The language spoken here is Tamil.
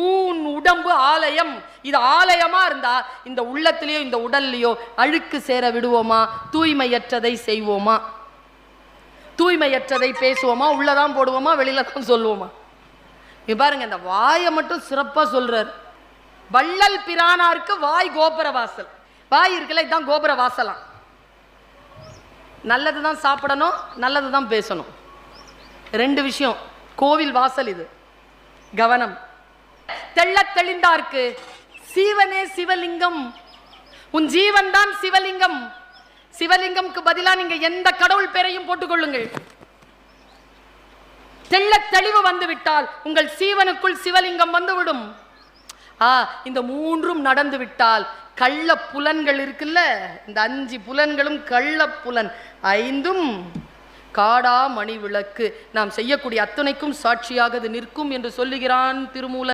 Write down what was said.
ஊன் உடம்பு ஆலயம். இது ஆலயமா இருந்தா இந்த உள்ளத்திலேயோ இந்த உடல்லையோ அழுக்கு சேர விடுவோமா? தூய்மையற்றதை செய்வோமா? தூய்மையற்றதை பேசுவோமா? உள்ளதான் போடுவோமா? வெளியில தான் சொல்லுவோமா? பாருங்க, இந்த வாயை மட்டும் சிறப்பா சொல்றார். வள்ளல் பிரானாருக்கு வாய் கோபுர வாசல். வாய் இருக்குல்ல, இதுதான் கோபுர வாசலாம். நல்லதுதான் சாப்பிடணும், நல்லதுதான் பேசணும். ரெண்டு விஷயம். கோவில் வாசல் இது. கவனம். தெள்ள தெளிந்தார்க்கு சீவனே சிவலிங்கம். உன் ஜீவன் தான் சிவலிங்கம். சிவலிங்கம்க்கு பதிலா நீங்க எந்த கடவுள் பேரையும் போட்டுக்கொள்ளுங்கள். தெள்ள தெளிவு வந்து விட்டால் உங்கள் சீவனுக்குள் சிவலிங்கம் வந்துவிடும். இந்த மூன்றும் நடந்து விட்டால் கள்ள புலன்கள் இருக்குல்ல, இந்த 5 புலன்களும் கள்ள புலன் 5ம் காடா மணி விளக்கு நாம் செய்யக்கூடிய அத்தனைக்கும் சாட்சியாக நிற்கும் என்று சொல்லுகிறான் திருமூலன்.